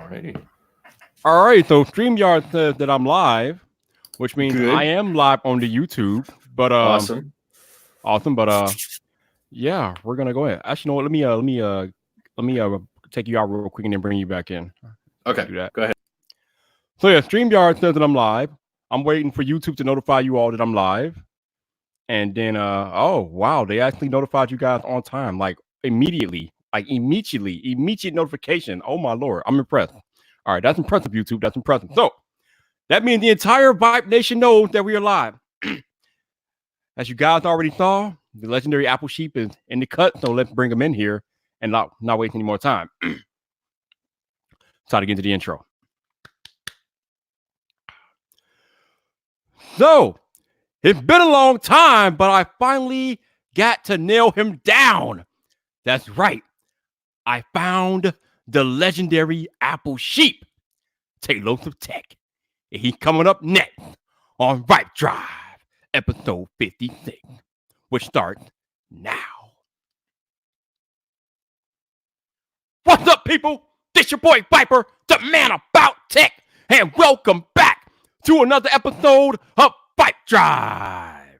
Alrighty. All right, so StreamYard says that I'm live, which means Good. I am live on the YouTube. But Awesome. But yeah, we're gonna go ahead. Actually, no, let me take you out real quick and then bring you back in. Okay, Do that. go ahead. So yeah, StreamYard says that I'm live. I'm waiting for YouTube to notify you all that I'm live, and then oh wow, they actually notified you guys on time, like immediately, immediate notification. Oh my lord, I'm impressed. All right, that's impressive, YouTube. That's impressive. So that means the entire Vype Nation knows that we are live. As you guys already saw, the legendary Apple Sheep is in the cut, so let's bring him in here and not waste any more time. Try to get into the intro. So, it's been a long time, but I finally got to nail him down. That's right. I found the legendary Apple Sheep, Tailosive Tech. And he's coming up next on VypDrive, episode 56, which starts now. What's up, people? This your boy Viper, the man about tech, and welcome back to another episode of VypDrive.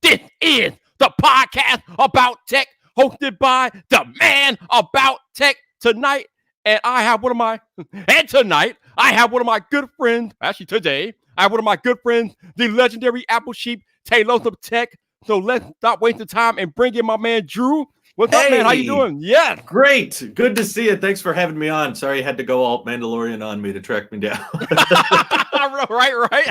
This is the podcast about tech, hosted by the man about tech tonight. And I have one of my good friends. Actually, today, I have one of my good friends, the legendary Apple Sheep, Tailosive Tech. So let's stop wasting time and bring in my man, Drew. What's up, man? How you doing? Yeah. Great. Good to see you. Thanks for having me on. Sorry you had to go all Mandalorian on me to track me down. right.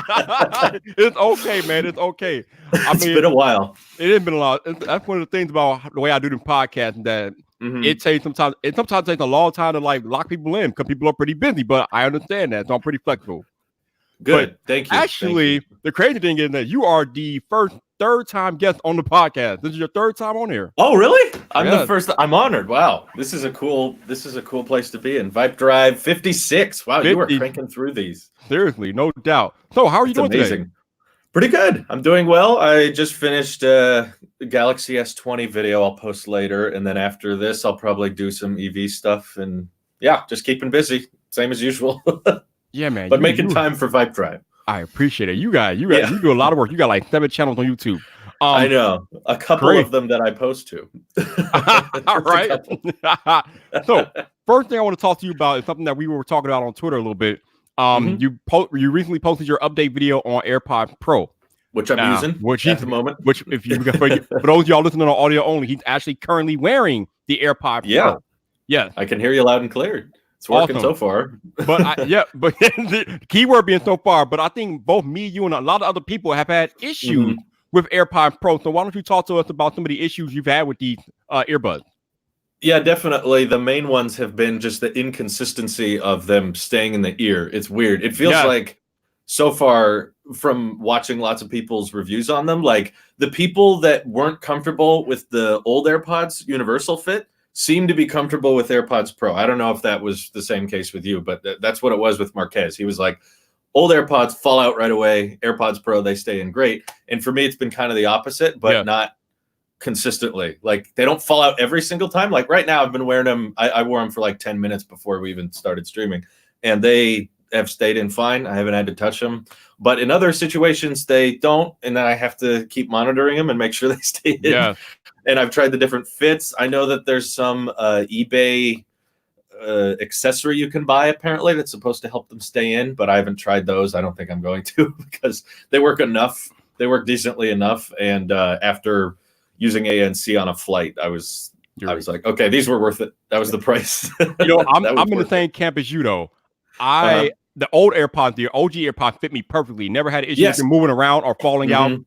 It's okay, man. It's okay. It's been a while. It has been a lot. That's one of the things about the way I do the podcast, that it takes sometimes takes a long time to like lock people in because people are pretty busy, but I understand that, so I'm pretty flexible. Good. But thank you. Actually, the crazy thing is that you are the third time guest on the podcast. This is your third time on here. Oh, really? I'm the first. I'm honored. Wow. This is a cool place to be in. VypDrive 56. Wow, 50. You were cranking through these. Seriously, no doubt. So how are you doing today? Pretty good. I'm doing well. I just finished the Galaxy S20 video I'll post later. And then after this, I'll probably do some EV stuff. And yeah, just keeping busy. Same as usual. Yeah, man. But making time for VypDrive. I appreciate it. You do a lot of work. You got like 7 channels on YouTube. I know. A couple of them that I post to. All right. So first thing I want to talk to you about is something that we were talking about on Twitter a little bit. You recently posted your update video on AirPods Pro, which I'm using at the moment. Which, if you for those of y'all listening on audio only, he's actually currently wearing the AirPods Pro. Yeah, I can hear you loud and clear. It's working so far. But but the keyword being so far. But I think both me, you, and a lot of other people have had issues with AirPods Pro. So why don't you talk to us about some of the issues you've had with these earbuds? Yeah, definitely. The main ones have been just the inconsistency of them staying in the ear. It's weird. It feels like so far from watching lots of people's reviews on them, like the people that weren't comfortable with the old AirPods Universal Fit seem to be comfortable with AirPods Pro. I don't know if that was the same case with you, but that's what it was with Marquez. He was like, old AirPods fall out right away. AirPods Pro, they stay in great. And for me, it's been kind of the opposite, but not consistently. Like they don't fall out every single time. Like right now, I've been wearing them. I wore them for like 10 minutes before we even started streaming, and they have stayed in fine. I haven't had to touch them. But in other situations, they don't, and then I have to keep monitoring them and make sure they stay in. Yeah. And I've tried the different fits. I know that there's some eBay accessory you can buy apparently that's supposed to help them stay in, but I haven't tried those. I don't think I'm going to because they work enough. They work decently enough. And after using ANC on a flight, I was like, okay, these were worth it. That was the price. You know, I'm in the same camp as you though. The old AirPods, the OG AirPods fit me perfectly. Never had issues with moving around or falling out.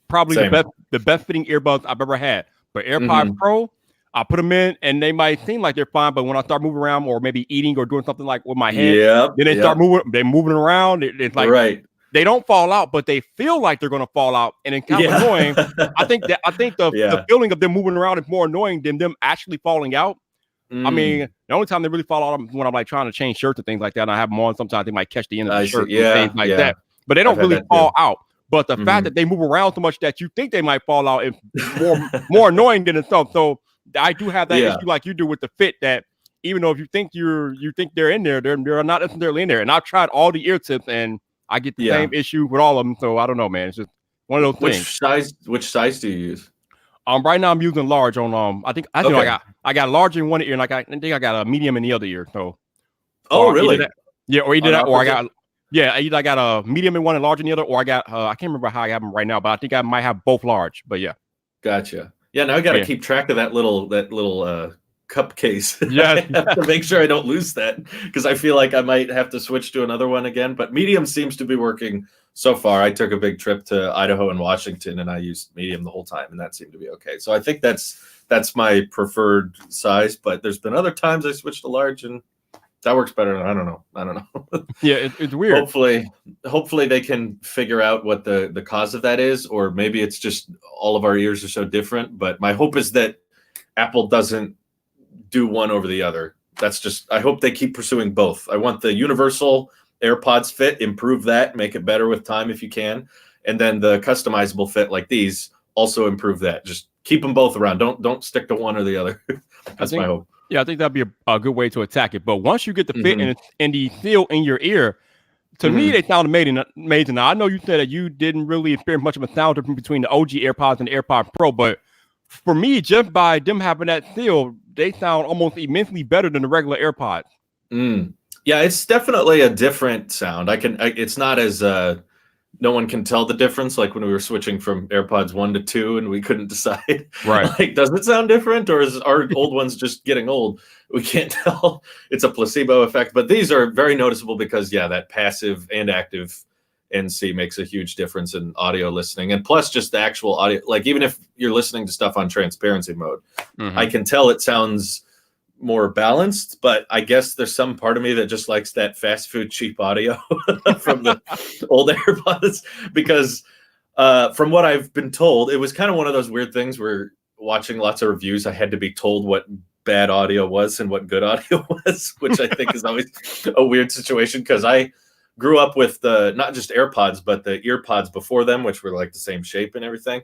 Probably the best fitting earbuds I've ever had. But AirPods Pro, I put them in and they might seem like they're fine, but when I start moving around or maybe eating or doing something like with my head, then they start moving. They're moving around. It's like they don't fall out, but they feel like they're going to fall out, and it's kind of annoying. I think the feeling of them moving around is more annoying than them actually falling out. I mean, the only time they really fall out is when I'm like trying to change shirts and things like that, and I have them on. Sometimes they might catch the end of the shirt and things like that, but they don't really fall out. But the fact that they move around so much that you think they might fall out is more annoying than itself. So I do have that issue like you do with the fit, that even though if you think they're in there, they're not necessarily in there. And I've tried all the ear tips, and I get the same issue with all of them. So I don't know, man. It's just one of those things. Which size do you use? Right now I'm using large on I think I got large in one ear, and I think I got a medium in the other ear. So really? Or either that, or either I got a medium in one and large in the other, or I got I can't remember how I have them right now, but I think I might have both large. But yeah. Gotcha. Yeah, now I got to keep track of that little cup case. Yeah, I have to make sure I don't lose that, because I feel like I might have to switch to another one again. But medium seems to be working so far. I took a big trip to Idaho and Washington, and I used medium the whole time, and that seemed to be okay. So I think that's my preferred size. But there's been other times I switched to large, and that works better. I don't know. Yeah, it's weird. Hopefully they can figure out what the cause of that is, or maybe it's just all of our ears are so different. But my hope is that Apple doesn't do one over the other. I hope they keep pursuing both. I want the universal AirPods fit, improve that, make it better with time if you can. And then the customizable fit like these, also improve that. Just keep them both around. Don't stick to one or the other. That's my hope. Yeah, I think that'd be a good way to attack it. But once you get the fit and the feel in your ear, to me, they sound amazing. Now, I know you said that you didn't really experience much of a sound difference between the OG AirPods and the AirPods Pro, but for me, just by them having that feel, they sound almost immensely better than the regular AirPods. Yeah, it's definitely a different sound. It's not as no one can tell the difference, like when we were switching from AirPods 1 to 2 and we couldn't decide. Right. Like, does it sound different, or is our old ones just getting old? We can't tell. It's a placebo effect. But these are very noticeable because, that passive and active NC makes a huge difference in audio listening. And plus just the actual audio, like even if you're listening to stuff on transparency mode, I can tell it sounds more balanced, but I guess there's some part of me that just likes that fast food cheap audio from the old AirPods, because from what I've been told, it was kind of one of those weird things where watching lots of reviews, I had to be told what bad audio was and what good audio was, which I think is always a weird situation, because I grew up with the not just AirPods, but the EarPods before them, which were like the same shape and everything.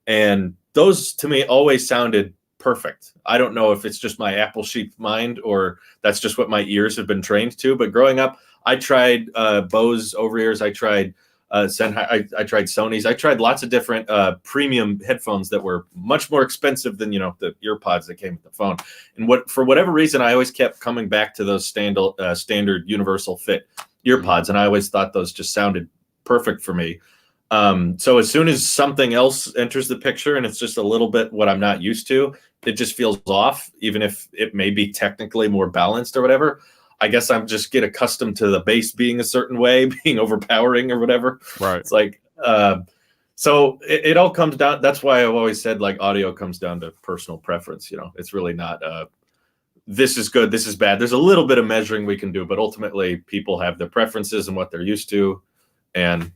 And those to me always sounded perfect. I don't know if it's just my Apple sheep mind or that's just what my ears have been trained to. But growing up, I tried Bose over-ears. I tried Sennheiser. I tried Sony's. I tried lots of different premium headphones that were much more expensive than, the EarPods that came with the phone. And for whatever reason, I always kept coming back to those standard universal fit EarPods, and I always thought those just sounded perfect for me. So as soon as something else enters the picture and it's just a little bit what I'm not used to, it just feels off, even if it may be technically more balanced or whatever. I guess I'm just get accustomed to the bass being a certain way, being overpowering or whatever. Right. It's like, so it all comes down. That's why I've always said like audio comes down to personal preference. It's really not, this is good, this is bad. There's a little bit of measuring we can do, but ultimately people have their preferences and what they're used to. And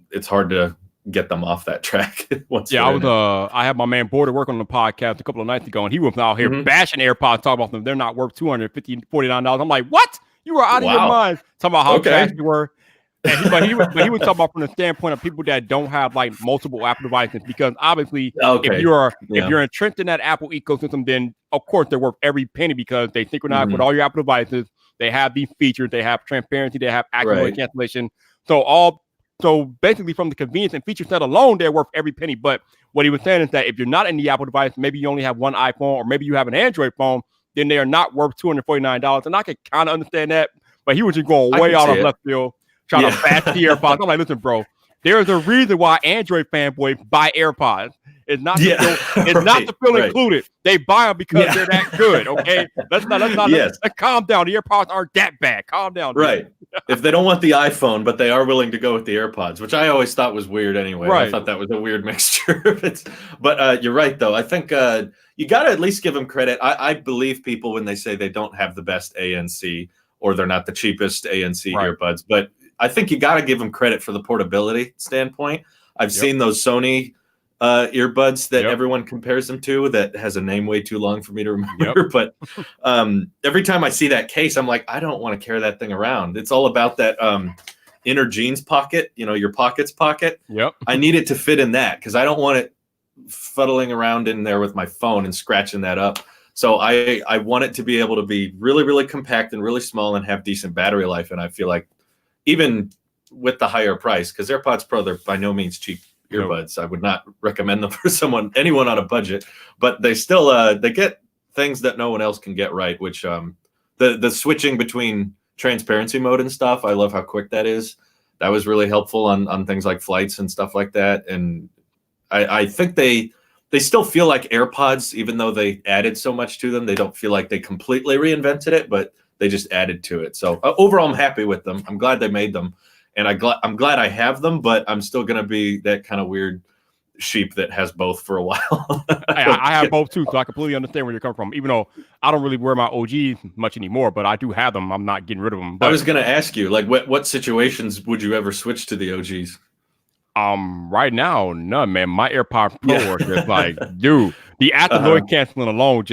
it's hard to get them off that track. I had my man Border work on the podcast a couple of nights ago, and he was out here bashing AirPods, talking about them. They're not worth $250, $49. I'm like, what? You were out of your mind. Talking about how trash you were. But he was talking about from the standpoint of people that don't have like multiple Apple devices, because obviously if you're entrenched in that Apple ecosystem, then of course they're worth every penny, because they synchronize with all your Apple devices. They have these features. They have transparency. They have active noise cancellation. So basically, from the convenience and feature set alone, they're worth every penny. But what he was saying is that if you're not in the Apple device, maybe you only have one iPhone, or maybe you have an Android phone, then they are not worth $249. And I can kind of understand that. But he was just going way out of left field, trying to bash the AirPods. I'm like, listen, bro, there's a reason why Android fanboys buy AirPods. It's not to feel included. They buy them because they're that good. Okay, let's calm down. The AirPods aren't that bad. Calm down. Dude. Right. If they don't want the iPhone, but they are willing to go with the AirPods, which I always thought was weird anyway. Right. I thought that was a weird mixture. But you're right, though. I think you got to at least give them credit. I believe people when they say they don't have the best ANC or they're not the cheapest ANC earbuds. But I think you got to give them credit for the portability standpoint. I've seen those Sony earbuds that everyone compares them to that has a name way too long for me to remember. But every time I see that case, I'm like, I don't want to carry that thing around. It's all about that inner jeans pocket, your pockets pocket. I need it to fit in that, because I don't want it fuddling around in there with my phone and scratching that up. So I want it to be able to be really, really compact and really small and have decent battery life. And I feel like even with the higher price, because AirPods Pro, they're by no means cheap earbuds. I would not recommend them for anyone on a budget, but they still they get things that no one else can get right, which the switching between transparency mode and stuff, I love how quick that is. That was really helpful on things like flights and stuff like that. And I think they still feel like AirPods, even though they added so much to them. They don't feel like they completely reinvented it, but they just added to it. So overall, I'm happy with them. I'm glad they made them, and I'm glad I have them. But I'm still gonna be that kind of weird sheep that has both for a while. I have both too, so I completely understand where you're coming from. Even though I don't really wear my OGs much anymore, but I do have them. I'm not getting rid of them. But I was gonna ask you, like, what situations would you ever switch to the OGs? Right now, none, man. My AirPods Pro are just like, dude, the active noise canceling alone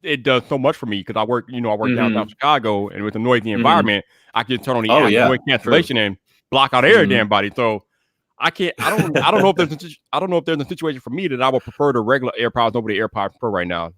it does so much for me because I work downtown Chicago, and with a noisy environment, I can turn on the active noise cancellation and block out every damn body. So I can't. I don't know if there's a situation for me that I would prefer the regular AirPods over the AirPods Pro right now.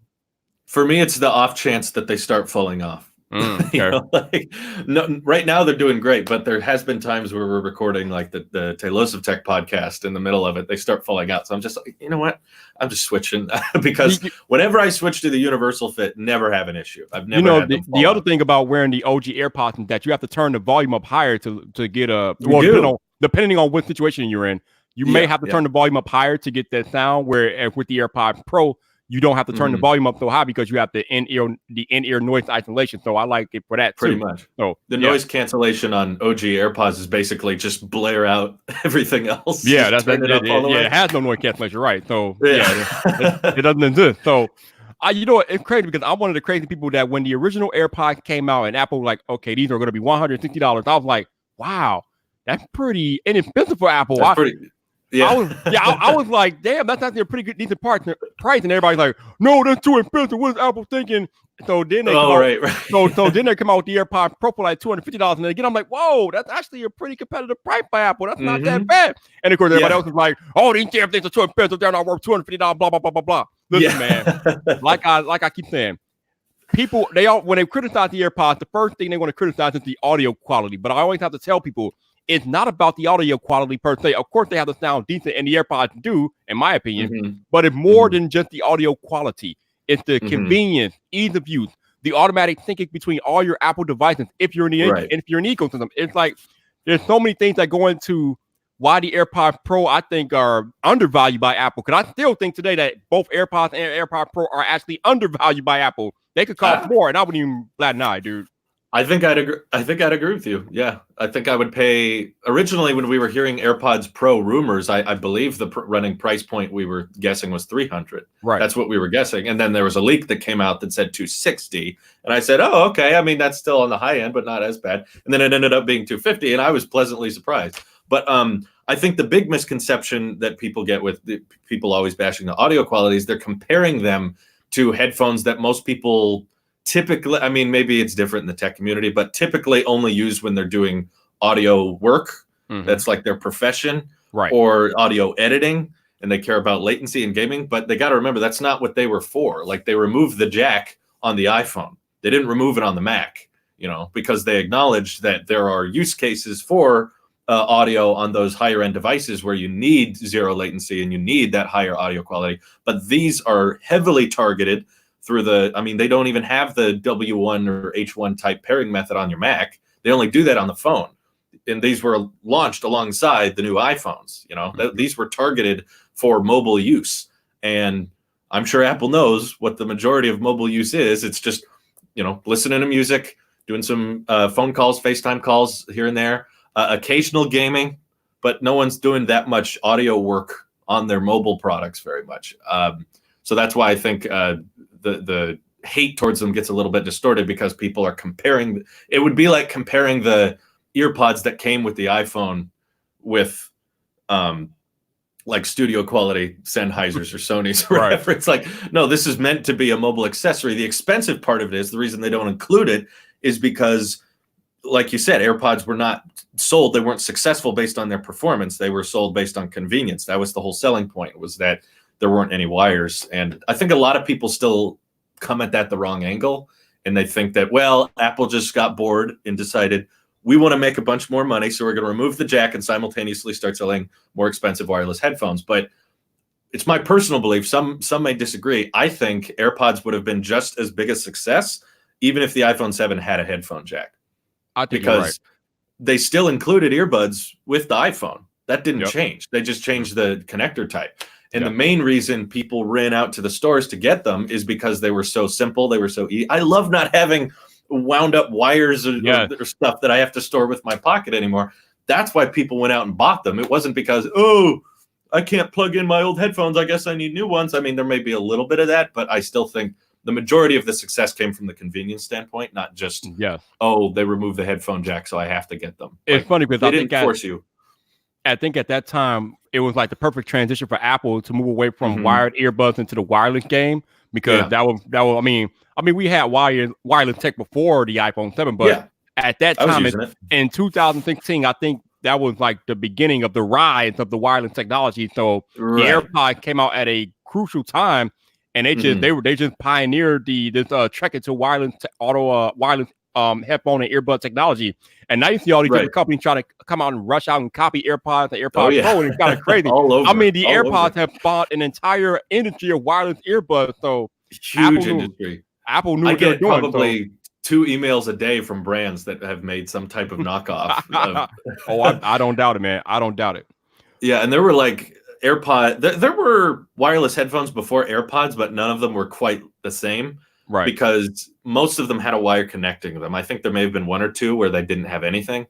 For me, it's the off chance that they start falling off. No, right now they're doing great, but there has been times where we're recording like the Tailosive Tech podcast. In the middle of it, they start falling out. So I'm just like, you know what? I'm just switching because whenever I switch to the universal fit, never have an issue. I've never. had the other thing about wearing the OG AirPods is that you have to turn the volume up higher to get a depending on what situation you're in. You may have to turn the volume up higher to get that sound. Where with the AirPods Pro, you don't have to turn the volume up so high because you have the in-ear noise isolation. So I like it for that pretty too. much. So the noise cancellation on OG AirPods is basically just blare out everything else. Yeah, it has no noise cancellation, right? So it doesn't exist. So it's crazy because I'm one of the crazy people that when the original AirPods came out and Apple was like, okay, these are going to be $160. I was like, wow, that's pretty inexpensive for Apple. I was like, damn, that's actually a pretty good, decent price. And everybody's like, no, that's too expensive. What's Apple thinking? So then they so then they come out with the AirPods Pro for like $250. And then again, I'm like, whoa, that's actually a pretty competitive price by Apple. That's not that bad. And of course, everybody else is like, oh, these damn things are too expensive. They're not worth $250. Blah blah blah blah blah. Listen, man, like I keep saying, people when they criticize the AirPods, the first thing they want to criticize is the audio quality. But I always have to tell people, it's not about the audio quality per se. Of course, they have to sound decent, and the AirPods do, in my opinion. But it's more than just the audio quality. It's the convenience, ease of use, the automatic syncing between all your Apple devices. If you're in if you're an ecosystem, it's like there's so many things that go into why the AirPods Pro I think are undervalued by Apple. Because I still think today that both AirPods and AirPods Pro are actually undervalued by Apple. They could cost more, and I wouldn't even bat an eye, dude. I think I'd agree with you. Yeah, I think I would pay. Originally, when we were hearing AirPods Pro rumors, I believe the running price point we were guessing was $300. Right, that's what we were guessing. And then there was a leak that came out that said $260, and I said, "Oh, okay. I mean, that's still on the high end, but not as bad." And then it ended up being $250, and I was pleasantly surprised. But I think the big misconception that people get with people always bashing the audio quality is they're comparing them to headphones that most people typically, I mean, maybe it's different in the tech community, but typically only use when they're doing audio work. That's like their profession, right? Or audio editing, and they care about latency and gaming. But they got to remember that's not what they were for. Like they removed the jack on the iPhone. They didn't remove it on the Mac, because they acknowledged that there are use cases for audio on those higher end devices where you need zero latency and you need that higher audio quality. But these are heavily targeted through they don't even have the W1 or H1 type pairing method on your Mac. They only do that on the phone. And these were launched alongside the new iPhones. These were targeted for mobile use. And I'm sure Apple knows what the majority of mobile use is. It's just, listening to music, doing some phone calls, FaceTime calls here and there, occasional gaming, but no one's doing that much audio work on their mobile products very much. So that's why I think the hate towards them gets a little bit distorted because people are comparing. It would be like comparing the earpods that came with the iPhone with like studio quality Sennheisers or Sony's or whatever. Right. It's like, no, this is meant to be a mobile accessory. The expensive part of it is the reason they don't include it is because, like you said, AirPods were not sold. They weren't successful based on their performance. They were sold based on convenience. That was the whole selling point, was that there weren't any wires. And I think a lot of people still come at that the wrong angle, and they think that, well, Apple just got bored and decided we want to make a bunch more money, so we're going to remove the jack and simultaneously start selling more expensive wireless headphones. But it's my personal belief. Some may disagree. I think AirPods would have been just as big a success even if the iPhone 7 had a headphone jack. I think you're right. They still included earbuds with the iPhone. That didn't change. They just changed the connector type. And the main reason people ran out to the stores to get them is because they were so simple. They were so easy. I love not having wound up wires or stuff that I have to store with my pocket anymore. That's why people went out and bought them. It wasn't because, oh, I can't plug in my old headphones, I guess I need new ones. I mean, there may be a little bit of that, but I still think the majority of the success came from the convenience standpoint, not just, oh, they removed the headphone jack, so I have to get them. It's funny because they didn't force you. I think at that time, it was like the perfect transition for Apple to move away from wired earbuds into the wireless game, because that was, I mean, we had wireless tech before the iPhone 7, but at that time in 2016, I think that was like the beginning of the rise of the wireless technology. So the AirPod came out at a crucial time, and they just pioneered this trek into wireless headphone and earbud technology. And now you see all these different companies try to come out and rush out and copy AirPods and AirPods Pro, and it's kind of crazy. I mean, the AirPods have spawned an entire industry of wireless earbuds. So huge industry. Apple knew I what they were doing. Probably 2 emails a day from brands that have made some type of knockoff. I don't doubt it, man. I don't doubt it. Yeah, and there were like there were wireless headphones before AirPods, but none of them were quite the same. Right. Because most of them had a wire connecting them. I think there may have been 1 or 2 where they didn't have anything.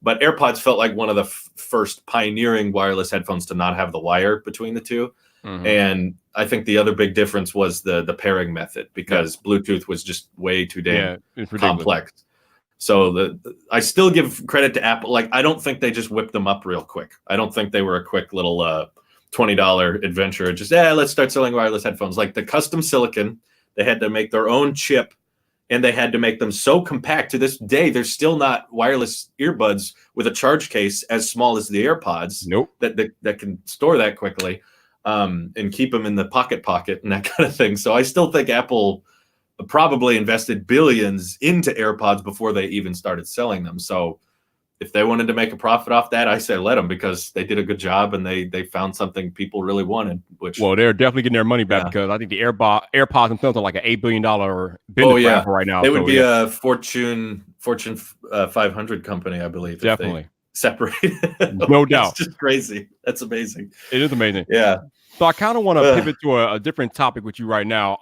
But AirPods felt like one of the first pioneering wireless headphones to not have the wire between the two. And I think the other big difference was the pairing method, because Bluetooth was just way too damn complex. So I still give credit to Apple. Like, I don't think they just whipped them up real quick. I don't think they were a quick little $20 adventure. Just, let's start selling wireless headphones. Like the custom silicon, they had to make their own chip, and they had to make them so compact. To this day, there's still not wireless earbuds with a charge case as small as the AirPods. Nope. That can store that quickly and keep them in the pocket and that kind of thing. So I still think Apple probably invested billions into AirPods before they even started selling them. So if they wanted to make a profit off that, I say let them, because they did a good job and they found something people really wanted. Well, they're definitely getting their money back, because I think the AirPods themselves are like an $8 billion business right now. It would be a Fortune 500 company, I believe. Definitely separated. No doubt. It's just crazy. That's amazing. It is amazing. Yeah. So I kind of want to pivot to a different topic with you right now.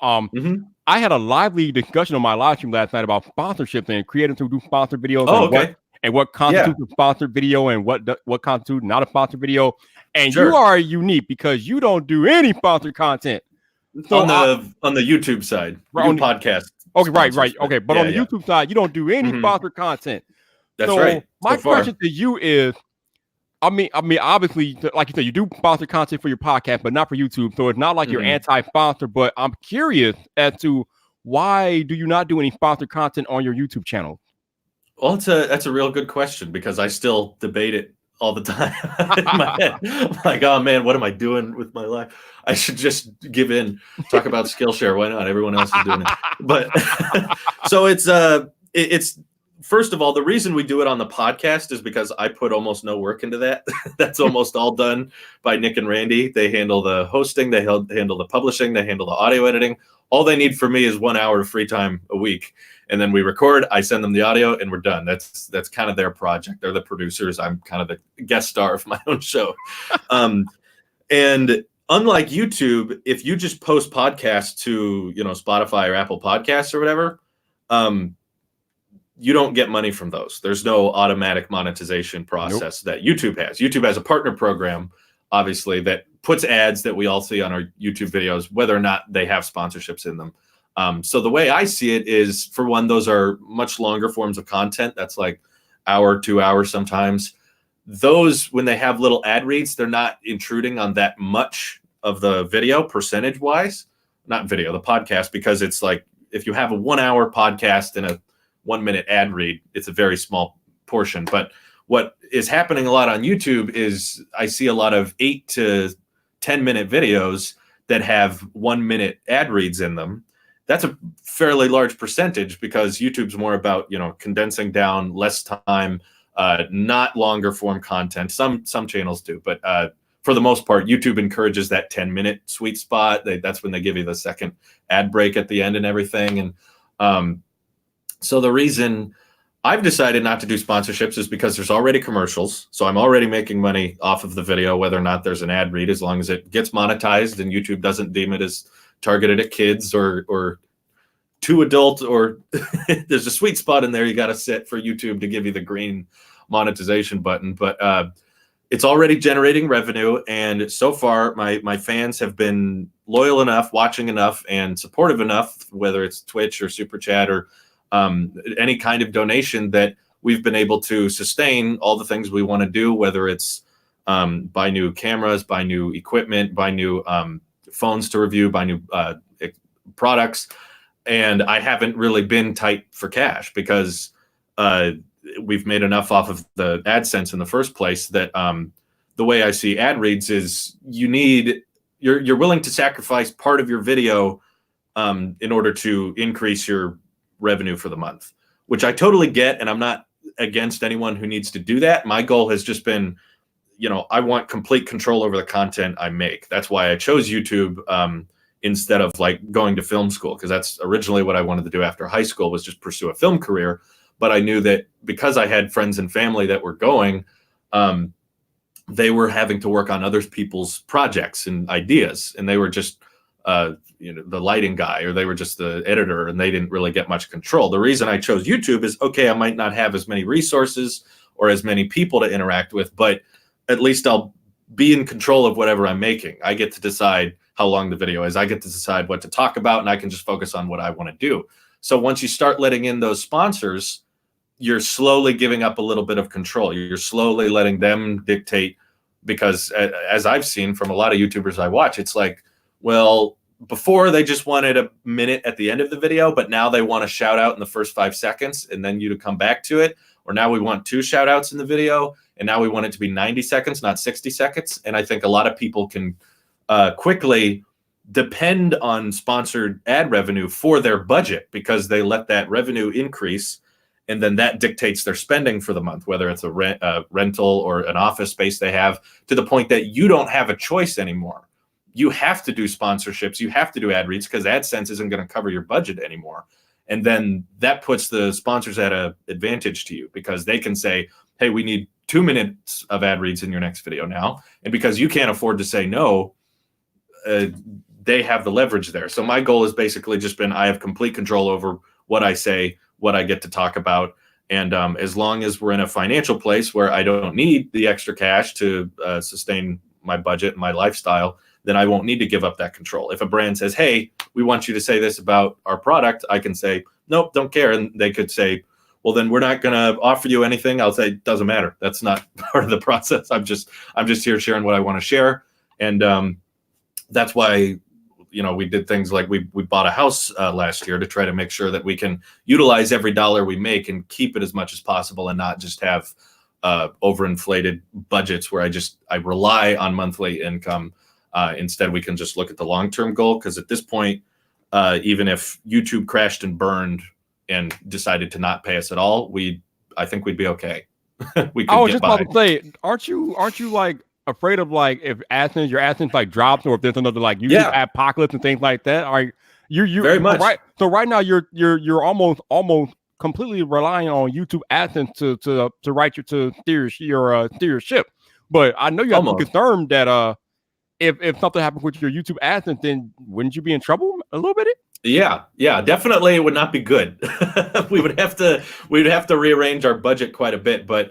I had a lively discussion on my live stream last night about sponsorships and creators who do sponsored videos. And what constitutes a sponsored video and what constitutes not a sponsored video. And you are unique because you don't do any sponsored content. So on the YouTube side, podcast. Okay, right. Okay, but on the YouTube side, you don't do any sponsored content. That's right. My question to you is, I mean, obviously, like you said, you do sponsored content for your podcast, but not for YouTube. So it's not like you're anti-sponsor, but I'm curious as to why do you not do any sponsored content on your YouTube channel? Well, that's a real good question, because I still debate it all the time in my head. I'm like, oh man, what am I doing with my life? I should just give in, talk about Skillshare. Why not? Everyone else is doing it. But so it's first of all, the reason we do it on the podcast is because I put almost no work into that. That's almost all done by Nick and Randy. They handle the hosting, they handle the publishing, they handle the audio editing. All they need from me is 1 hour of free time a week. And then we record, I send them the audio, and we're done. That's kind of their project. They're the producers. I'm kind of the guest star of my own show. And unlike YouTube, if you just post podcasts to, Spotify or Apple Podcasts or whatever, you don't get money from those. There's no automatic monetization process that YouTube has. YouTube has a partner program, obviously, that puts ads that we all see on our YouTube videos, whether or not they have sponsorships in them. So the way I see it is, for one, those are much longer forms of content. That's like hour, 2 hours sometimes. Those, when they have little ad reads, they're not intruding on that much of the video percentage-wise. Not video, the podcast, because it's like, if you have a 1 hour podcast and a 1 minute ad read, it's a very small portion. But what is happening a lot on YouTube is I see a lot of 8 to 10 minute videos that have 1 minute ad reads in them. that's a fairly large percentage, because YouTube's more about, you know, condensing down, less time, not longer form content. Some channels do, but for the most part, YouTube encourages that 10-minute sweet spot. That's when they give you the second ad break at the end and everything. And so the reason I've decided not to do sponsorships is because there's already commercials. So I'm already making money off of the video, whether or not there's an ad read, as long as it gets monetized and YouTube doesn't deem it as targeted at kids or too adult, or there's a sweet spot in there you got to set for YouTube to give you the green monetization button. But it's already generating revenue, and so far my fans have been loyal enough, watching enough, and supportive enough, whether it's Twitch or Super Chat or any kind of donation, that we've been able to sustain all the things we want to do, whether it's buy new cameras, buy new equipment, buy new phones to review, buy new products. And I haven't really been tight for cash, because we've made enough off of the AdSense in the first place that the way I see ad reads is you're willing to sacrifice part of your video in order to increase your revenue for the month, which I totally get. And I'm not against anyone who needs to do that. My goal has just been, you know, I want complete control over the content I make. That's why I chose YouTube instead of like going to film school, because that's originally what I wanted to do after high school, was just pursue a film career. But I knew that because I had friends and family that were going, they were having to work on other people's projects and ideas, and they were just you know, the lighting guy, or they were just the editor, and they didn't really get much control. The reason I chose YouTube is, okay, I might not have as many resources or as many people to interact with, but at least I'll be in control of whatever I'm making. I get to decide how long the video is. I get to decide what to talk about, and I can just focus on what I want to do. So once you start letting in those sponsors, you're slowly giving up a little bit of control. You're slowly letting them dictate, because as I've seen from a lot of YouTubers I watch, it's like, well, before they just wanted a minute at the end of the video, but now they want a shout out in the first 5 seconds and then you to come back to it. Or now we want 2 shout outs in the video, and now we want it to be 90 seconds, not 60 seconds. And I think a lot of people can quickly depend on sponsored ad revenue for their budget, because they let that revenue increase, and then that dictates their spending for the month, whether it's a rental or an office space they have, to the point that you don't have a choice anymore. You have to do sponsorships. You have to do ad reads, because AdSense isn't going to cover your budget anymore. And then that puts the sponsors at an advantage to you, because they can say, hey, we need 2 minutes of ad reads in your next video now. And because you can't afford to say no, they have the leverage there. So my goal has basically just been, I have complete control over what I say, what I get to talk about. And as long as we're in a financial place where I don't need the extra cash to sustain my budget and my lifestyle, then I won't need to give up that control. If a brand says, hey, we want you to say this about our product, I can say, nope, don't care. And they could say, well, then we're not going to offer you anything. I'll say, doesn't matter. That's not part of the process. I'm just here sharing what I want to share. And that's why, you know, we did things like we bought a house last year to try to make sure that we can utilize every dollar we make and keep it as much as possible, and not just have overinflated budgets where I rely on monthly income. Instead, we can just look at the long-term goal, because at this point, even if YouTube crashed and burned and decided to not pay us at all, I think we'd be okay. We could I was just about to say, aren't you like afraid of, like, if your AdSense like drops, or if there's another like YouTube apocalypse and things like that? Are you very much right? So right now you're almost completely relying on YouTube AdSense to steer your ship. But I know you have to be concerned that if something happens with your YouTube AdSense, then wouldn't you be in trouble a little bit? Yeah, definitely. It would not be good. we'd have to rearrange our budget quite a bit. But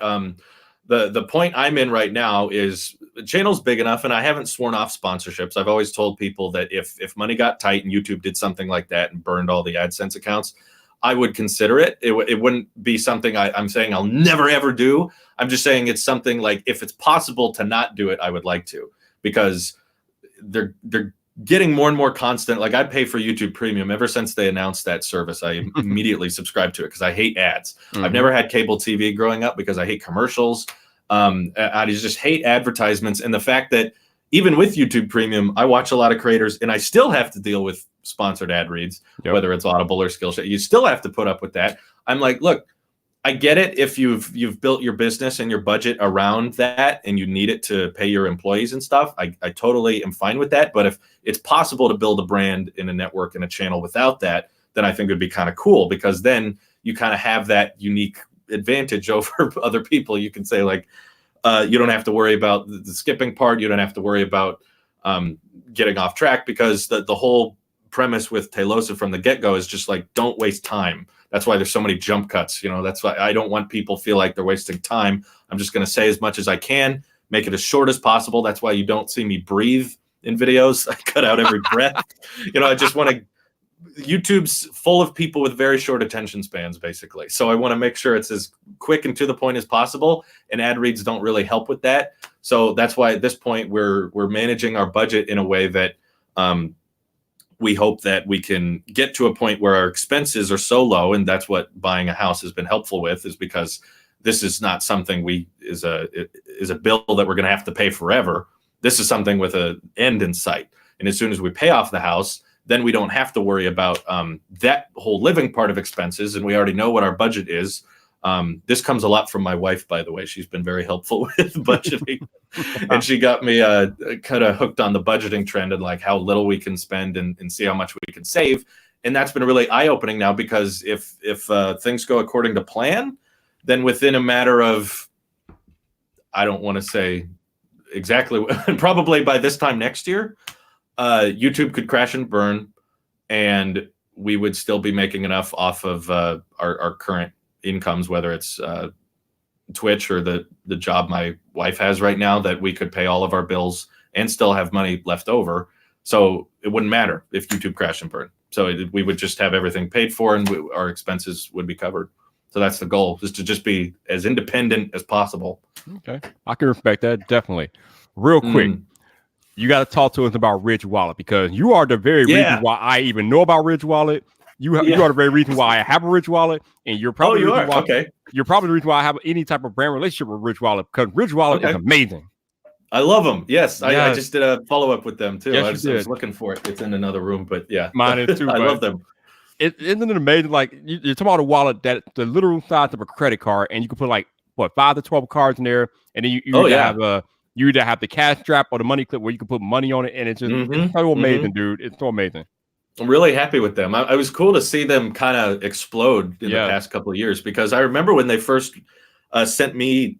the point I'm in right now is the channel's big enough, and I haven't sworn off sponsorships. I've always told people that if money got tight and YouTube did something like that and burned all the AdSense accounts, I would consider it. It wouldn't be something I'm saying I'll never ever do. I'm just saying it's something like, if it's possible to not do it, I would like to, because they're getting more and more constant. Like, I pay for YouTube Premium ever since they announced that service. I immediately subscribed to it because I hate ads. I've never had cable TV growing up because I hate commercials. I just hate advertisements. And the fact that even with YouTube Premium, I watch a lot of creators and I still have to deal with sponsored ad reads, whether it's Audible or Skillshare. You still have to put up with that. I'm like, look, I get it if you've built your business and your budget around that and you need it to pay your employees and stuff. I totally am fine with that. But if it's possible to build a brand in a network and a channel without that, then I think it'd be kind of cool, because then you kind of have that unique advantage over other people. You can say like, you don't have to worry about the skipping part. You don't have to worry about getting off track, because the whole premise with Tailosive from the get-go is just like, don't waste time. That's why there's so many jump cuts. That's why I don't want people feel like they're wasting time. I'm just going to say as much as I can, make it as short as possible. That's why you don't see me breathe in videos. I cut out every breath. I just want to, YouTube's full of people with very short attention spans, basically. So I want to make sure it's as quick and to the point as possible, and ad reads don't really help with that. So that's why at this point we're managing our budget in a way that we hope that we can get to a point where our expenses are so low, and that's what buying a house has been helpful with, is because this is not something is a bill that we're going to have to pay forever. This is something with an end in sight. And as soon as we pay off the house, then we don't have to worry about that whole living part of expenses, and we already know what our budget is. This comes a lot from my wife, by the way. She's been very helpful with budgeting, and she got me kind of hooked on the budgeting trend and like how little we can spend and see how much we can save. And that's been really eye-opening now, because if things go according to plan, then within a matter of, I don't want to say exactly, probably by this time next year, YouTube could crash and burn, and we would still be making enough off of our current incomes, whether it's Twitch or the job my wife has right now, that we could pay all of our bills and still have money left over. So it wouldn't matter if YouTube crashed and burned. So we would just have everything paid for, and our expenses would be covered. So that's the goal, is to just be as independent as possible. Okay, I can respect that, definitely. Real quick, you got to talk to us about Ridge Wallet, because you are the very reason why I even know about Ridge Wallet. You are the very reason why I have a Ridge Wallet, and you're probably you're probably the reason why I have any type of brand relationship with Ridge Wallet, because Ridge Wallet is amazing. I love them. Yes, I just did a follow-up with them too. Yes, I was looking for it. It's in another room, but yeah. Mine is too. I love them. Isn't it amazing? Like, you're talking about a wallet that the literal size of a credit card, and you can put like 5 to 12 cards in there, and then you either have the cash strap or the money clip where you can put money on it, and it's just it's so amazing, dude. It's so amazing. I'm really happy with them. It was cool to see them kind of explode in the past couple of years, because I remember when they first sent me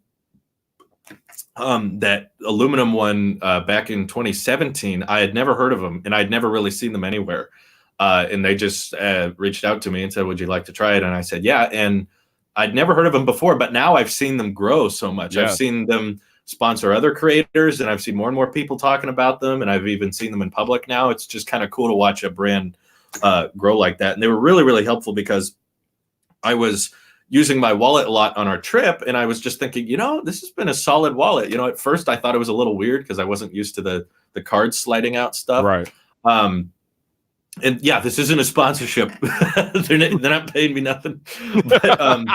that aluminum one back in 2017. I had never heard of them, and I'd never really seen them anywhere. And they just reached out to me and said, would you like to try it? And I said, yeah. And I'd never heard of them before, but now I've seen them grow so much. I've seen them sponsor other creators, and I've seen more and more people talking about them, and I've even seen them in public now. It's just kind of cool to watch a brand grow like that. And they were really, really helpful, because I was using my wallet a lot on our trip, and I was just thinking, this has been a solid wallet. At first I thought it was a little weird because I wasn't used to the cards sliding out stuff. Right. And yeah, this isn't a sponsorship. they're not paying me nothing. But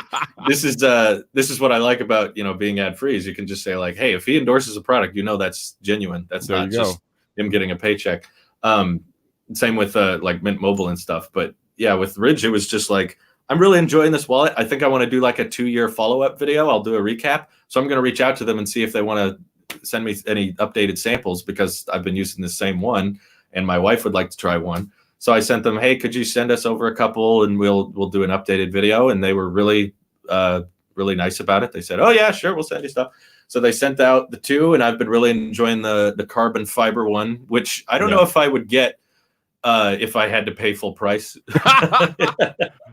this is what I like about being ad free, is you can just say like, hey, if he endorses a product, that's genuine. That's not just him getting a paycheck. Same with like Mint Mobile and stuff. But yeah, with Ridge, it was just like, I'm really enjoying this wallet. I think I want to do like a 2-year follow-up video. I'll do a recap. So I'm going to reach out to them and see if they want to send me any updated samples, because I've been using the same one, and my wife would like to try one. So I sent them, hey, could you send us over a couple, and we'll do an updated video. And they were really, really nice about it. They said, oh yeah, sure, we'll send you stuff. So they sent out the 2, and I've been really enjoying the carbon fiber one, which I don't know if I would get if I had to pay full price.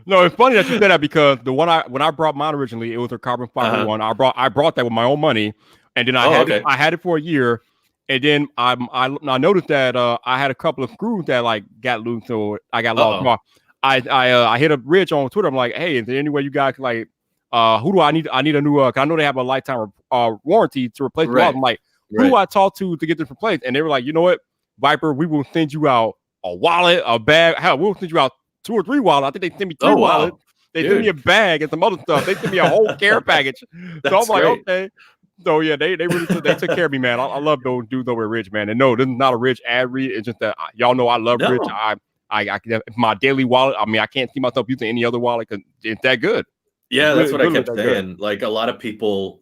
No, it's funny that you said that, because the one when I brought mine originally, it was a carbon fiber one. I brought that with my own money, and then I had it for a year. And then I noticed that I had a couple of screws that like got loose, so I got lost. I hit up Rich on Twitter. I'm like, hey, is there any way you guys can, like, who do I need? I need a new. Cause I know they have a lifetime warranty to replace the wallet. I'm like, who do I talk to get this replaced? And they were like, you know what, Viper, we will send you out a wallet, a bag. Hell, we'll send you out 2 or 3 wallets. I think they sent me 3 wallets. They sent me a bag and some other stuff. They sent me a whole care package. So I'm like, okay. So yeah, they really took care of me, man. I love those dudes over at Ridge, man. And no, this is not a Ridge ad read. It's just that y'all know I love Ridge. my daily wallet. I mean, I can't see myself using any other wallet because it's that good. Yeah, that's what I kept saying. Like a lot of people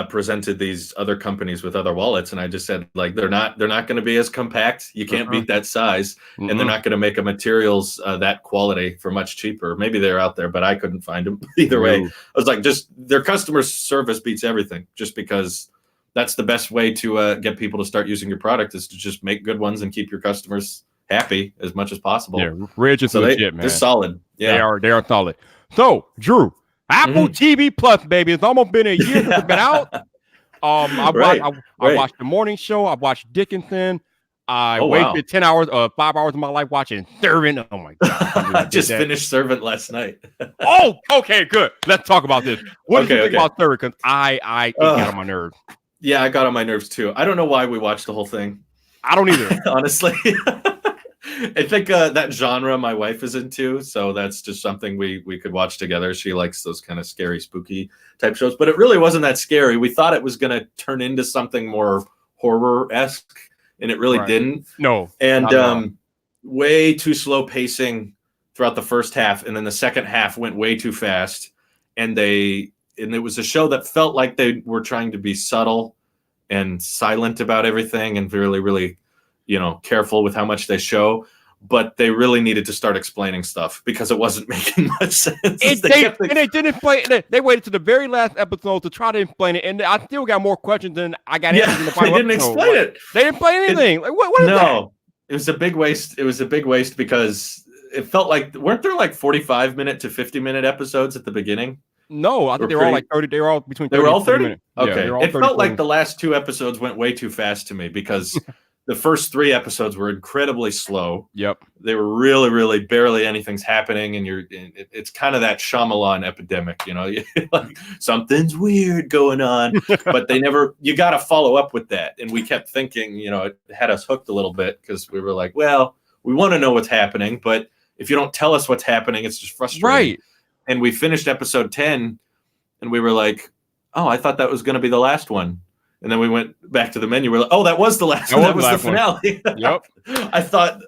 presented these other companies with other wallets, and I just said like they're not going to be as compact. You can't beat that size, and they're not going to make a materials that quality for much cheaper. Maybe they're out there, but I couldn't find them. Either way, I was like, just their customer service beats everything. Just because that's the best way to get people to start using your product is to just make good ones and keep your customers happy as much as possible. Yeah, Ridge is legit, man. They're solid. Yeah, they are solid. So, Drew, Apple TV Plus, baby. It's almost been a year since it's been out. I watched the morning show. I watched Dickinson. I wasted 10 hours, 5 hours of my life watching Servant. Oh my god! I just finished Servant last night. Oh, okay, good. Let's talk about this. What did you think about Servant? Because I got on my nerves. Yeah, I got on my nerves too. I don't know why we watched the whole thing. I don't either, honestly. I think that genre my wife is into, so that's just something we could watch together. She likes those kind of scary, spooky type shows, but it really wasn't that scary. We thought it was going to turn into something more horror-esque, and it really didn't. No. And way too slow pacing throughout the first half, and then the second half went way too fast. And it was a show that felt like they were trying to be subtle and silent about everything and really, really careful with how much they show, but they really needed to start explaining stuff because it wasn't making much sense. They didn't explain it. They waited to the very last episode to try to explain it, and I still got more questions than I got answers in the final episode. They didn't explain it. They didn't explain anything. What is that? It was a big waste. It was a big waste because it felt like, weren't there like 45-minute to 50-minute episodes at the beginning? No, I think they were all like 30. They were all between 30 They were all 30 minutes. Okay. Yeah, it felt like the last 2 episodes went way too fast to me because the first 3 episodes were incredibly slow. Yep. They were really, really barely anything's happening. And it's kind of that Shyamalan epidemic, like something's weird going on, but you got to follow up with that. And we kept thinking, it had us hooked a little bit because we were like, well, we want to know what's happening, but if you don't tell us what's happening, it's just frustrating. Right. And we finished episode 10 and we were like, oh, I thought that was going to be the last one. And then we went back to the menu. We're like, oh, that was the last one. That was the finale. Yep. I thought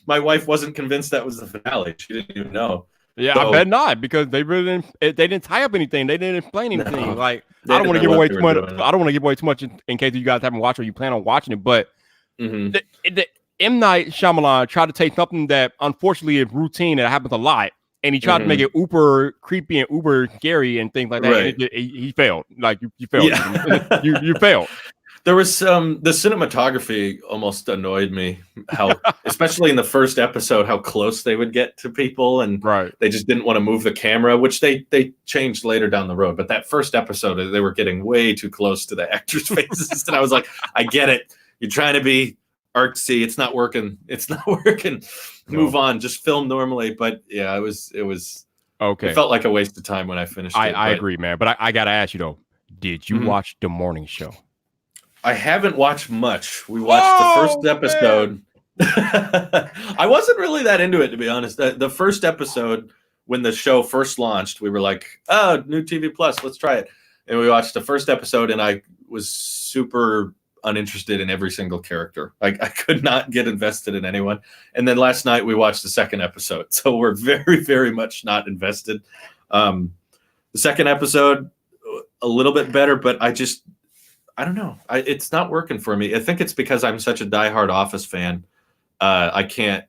my wife wasn't convinced that was the finale. She didn't even know. Yeah, so, I bet not, because they really didn't tie up anything. They didn't explain anything. No, like, I don't want to give away too much. I don't want to give away too much in case you guys haven't watched or you plan on watching it. But the M. Night Shyamalan tried to take something that unfortunately is routine, that happens a lot, and he tried to make it uber creepy and uber scary and things like that. Right. And he failed. Like you failed. Yeah. you failed. There was the cinematography almost annoyed me, how especially in the first episode, how close they would get to people, and they just didn't want to move the camera, which they changed later down the road. But that first episode, they were getting way too close to the actors' faces, and I was like, I get it. You're trying to be artsy. It's not working. It's not working. Move on. Just film normally. But yeah, it was okay. It felt like a waste of time when I finished it. I agree, man. But I gotta ask you though, did you watch the morning show? I haven't watched much. We watched the first episode. I wasn't really that into it, to be honest. The first episode, when the show first launched, we were like, oh, new TV Plus, let's try it. And we watched the first episode, and I was super uninterested in every single character. I could not get invested in anyone. And then last night we watched the second episode. So we're very, very much not invested. The second episode, a little bit better, but I don't know. It's not working for me. I think it's because I'm such a diehard Office fan. I can't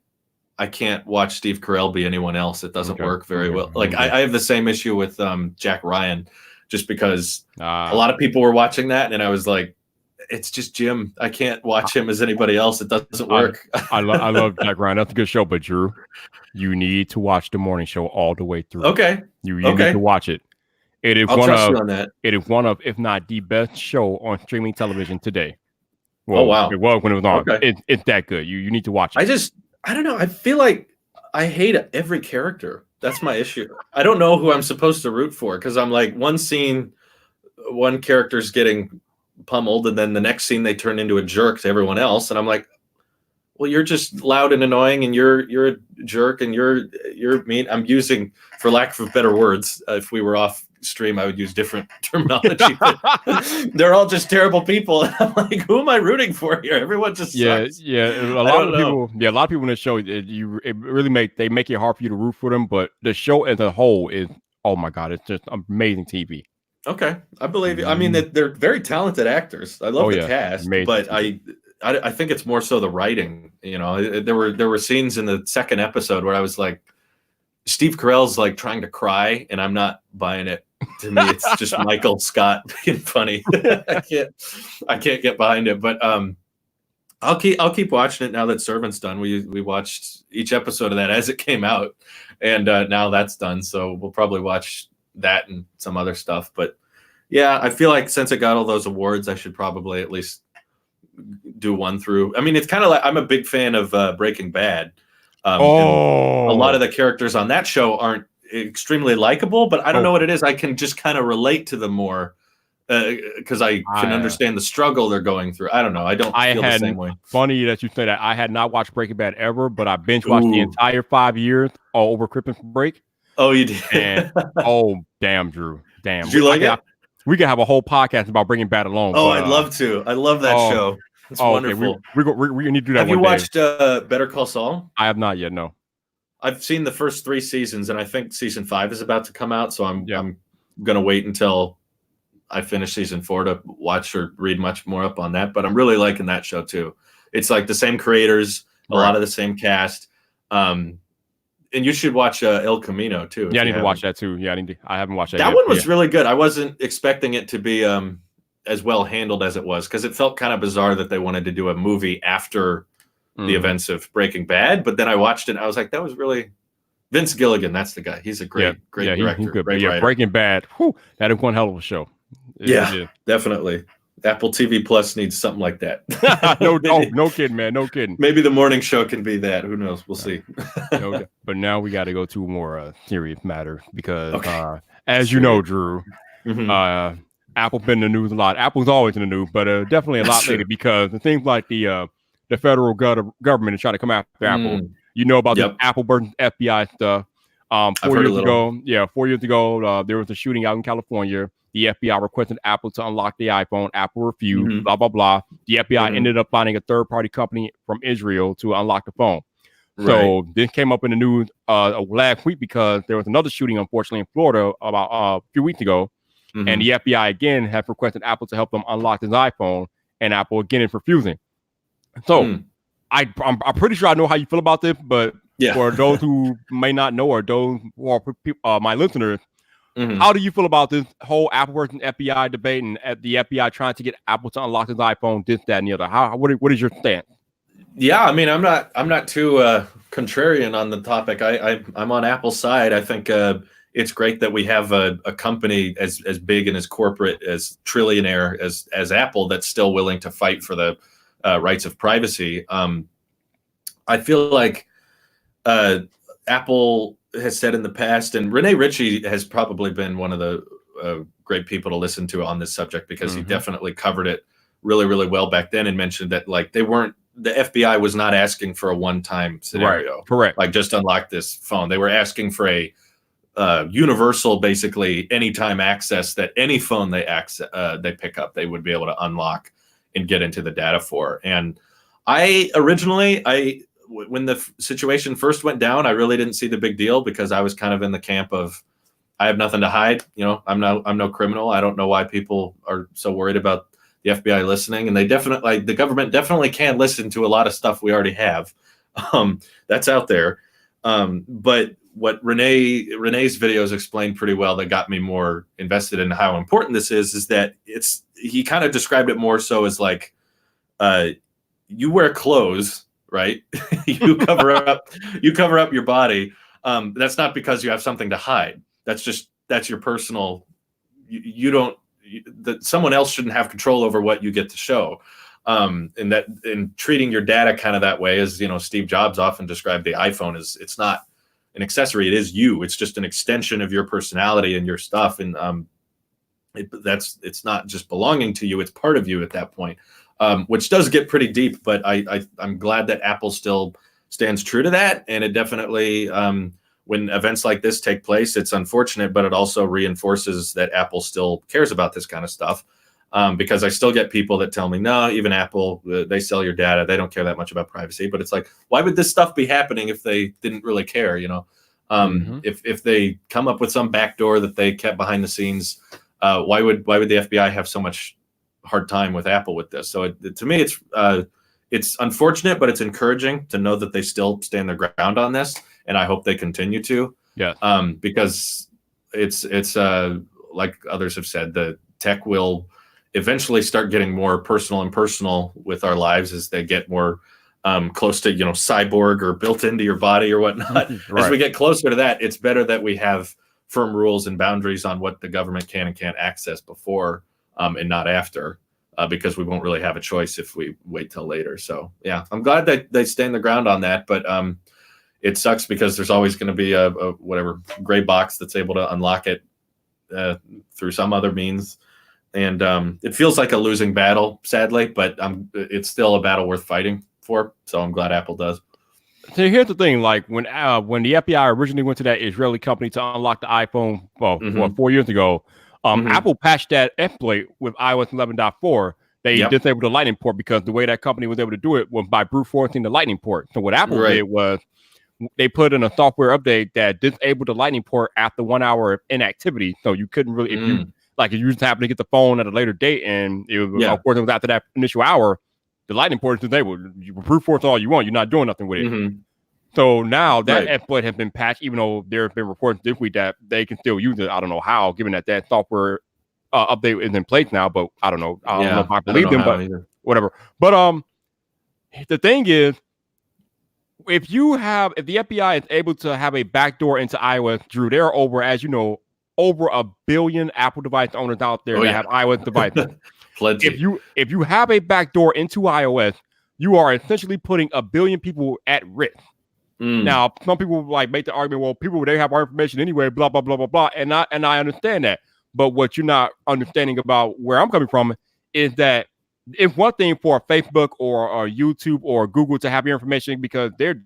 watch Steve Carell be anyone else. It doesn't work very well. Like I have the same issue with Jack Ryan, just because a lot of people were watching that, and I was like, it's just Jim. I can't watch him as anybody else. It doesn't work. I love Jack Ryan. That's a good show, but Drew, you need to watch the morning show all the way through. Okay. You need to watch it. It is It is one of, if not the best show on streaming television today. Well, oh wow! It was when it was on. Okay. It's that good. You need to watch it. I don't know. I feel like I hate every character. That's my issue. I don't know who I'm supposed to root for, because I'm like, one scene, one character's getting pummeled, and then the next scene they turn into a jerk to everyone else, and I'm like, well, you're just loud and annoying, and you're a jerk, and you're mean. I'm using, for lack of better words, if we were off stream, I would use different terminology. But they're all just terrible people. And I'm like, who am I rooting for here? Everyone just sucks. A lot of people in the show, it really make it hard for you to root for them. But the show as a whole is, oh my god, it's just amazing TV. Okay, I believe you. I mean, they're very talented actors. I love the cast, amazing. But I think it's more so the writing. You know, there were scenes in the second episode where I was like, Steve Carell's like trying to cry, and I'm not buying it. To me, it's just Michael Scott being funny. I can't get behind it. But I'll keep watching it now that Servant's done. We watched each episode of that as it came out, and now that's done. So we'll probably watch that and some other stuff. But yeah, I feel like since it got all those awards, I should probably at least do one through. I mean, it's kind of like I'm a big fan of Breaking Bad. A lot of the characters on that show aren't extremely likable, but I don't know what it is. I can just kind of relate to them more because I can understand the struggle they're going through. I don't know. I don't feel the same way. Funny that you say that. I had not watched Breaking Bad ever, but I binge watched the entire 5 years all over Christmas break. Oh, you did? And damn, Drew. Damn. Did you like it? We could have a whole podcast about Breaking Bad alone. Oh, I'd love to. I love that show. It's wonderful. Okay. We need to do that. Have you watched Better Call Saul? I have not yet. No. I've seen the first 3 seasons, and I think season 5 is about to come out. So I'm gonna wait until I finish season 4 to watch or read much more up on that. But I'm really liking that show too. It's like the same creators, a lot of the same cast. And you should watch El Camino too. Yeah, I need to watch that too. Yeah, I haven't watched that. That one was really good. I wasn't expecting it to be as well handled as it was, because it felt kind of bizarre that they wanted to do a movie after the events of Breaking Bad. But then I watched it and I was like, that was really Vince Gilligan. That's the guy. He's a great director. He's good. Great writer. Breaking Bad. That is one hell of a show. Definitely. Apple TV Plus needs something like that. No kidding, man. No kidding. Maybe the morning show can be that. Who knows? We'll see. But now we got to go to more serious matter because, as you know, Drew, Apple's been in the news a lot. Apple's always in the news, but definitely a lot lately because it seems like the federal government is trying to come after Apple. You know about the Apple versus FBI stuff. 4 years ago, there was a shooting out in California. The FBI requested Apple to unlock the iPhone. Apple refused, blah, blah, blah. The FBI ended up finding a third-party company from Israel to unlock the phone. So this came up in the news last week because there was another shooting, unfortunately, in Florida about a few weeks ago. And the FBI, again, have requested Apple to help them unlock his iPhone. And Apple, again, is refusing. So I'm pretty sure I know how you feel about this. But for those who may not know or those who are my listeners, how do you feel about this whole Apple versus FBI debate and at the FBI trying to get Apple to unlock his iPhone, this, that, and the other? What is your stance? Yeah, I mean, I'm not too contrarian on the topic. I'm on Apple's side. I think it's great that we have a company as big and as corporate, as trillionaire as Apple that's still willing to fight for the rights of privacy. I feel like Apple has said in the past, and Rene Ritchie has probably been one of the great people to listen to on this subject because he definitely covered it really, really well back then and mentioned that like the FBI was not asking for a one-time scenario. Right. Correct. Like just unlock this phone. They were asking for a universal, basically anytime access that any phone they pick up, they would be able to unlock and get into the data for. And when the situation first went down, I really didn't see the big deal because I was kind of in the camp of, I have nothing to hide. You know, I'm no criminal. I don't know why people are so worried about the FBI listening. And the government definitely can listen to a lot of stuff we already have. That's out there. But what Renee's videos explained pretty well that got me more invested in how important this is that he kind of described it more so as like, you wear clothes, right? you cover up your body. That's not because you have something to hide. That's your personal, someone else shouldn't have control over what you get to show. And treating your data kind of that way, as Steve Jobs often described the iPhone as, it's not an accessory. It is you. It's just an extension of your personality and your stuff. And it's not just belonging to you. It's part of you at that point. Which does get pretty deep, but I'm glad that Apple still stands true to that. And it definitely when events like this take place, it's unfortunate, but it also reinforces that Apple still cares about this kind of stuff. Because I still get people that tell me, no, even Apple, they sell your data. They don't care that much about privacy. But it's like, why would this stuff be happening if they didn't really care? If they come up with some backdoor that they kept behind the scenes, why would the FBI have so much hard time with Apple with this? So to me, it's unfortunate, but it's encouraging to know that they still stand their ground on this, and I hope they continue to. Yeah. Because it's like others have said, the tech will eventually start getting more personal and impersonal with our lives as they get more close to, cyborg or built into your body or whatnot. Right. As we get closer to that, it's better that we have firm rules and boundaries on what the government can and can't access before and not after, because we won't really have a choice if we wait till later. So yeah, I'm glad that they stand their ground on that, but it sucks because there's always going to be a whatever gray box that's able to unlock it through some other means. And it feels like a losing battle, sadly, but it's still a battle worth fighting for. So I'm glad Apple does. So here's the thing: like when the FBI originally went to that Israeli company to unlock the iPhone, 4 years ago, Apple patched that exploit with iOS 11.4. They disabled the Lightning port because the way that company was able to do it was by brute forcing the Lightning port. So what Apple did was they put in a software update that disabled the Lightning port after 1 hour of inactivity. So you couldn't really, if you just happen to get the phone at a later date, and of course it was after that initial hour, the Lightning port is disabled. You brute force all you want, you're not doing nothing with it. So now that exploit has been patched, even though there have been reports this week that they can still use it. I don't know how, given that software update is in place now. But I don't know. I don't know if I believe them, but whatever. But the thing is, if the FBI is able to have a backdoor into iOS, Drew, there are over 1 billion Apple device owners out there that have iOS devices. Plenty. If you have a backdoor into iOS, you are essentially putting 1 billion people at risk. Now, some people make the argument, well, people, they have our information anyway, blah blah blah blah blah, and I understand that. But what you're not understanding about where I'm coming from is that it's one thing for Facebook or YouTube or Google to have your information because they're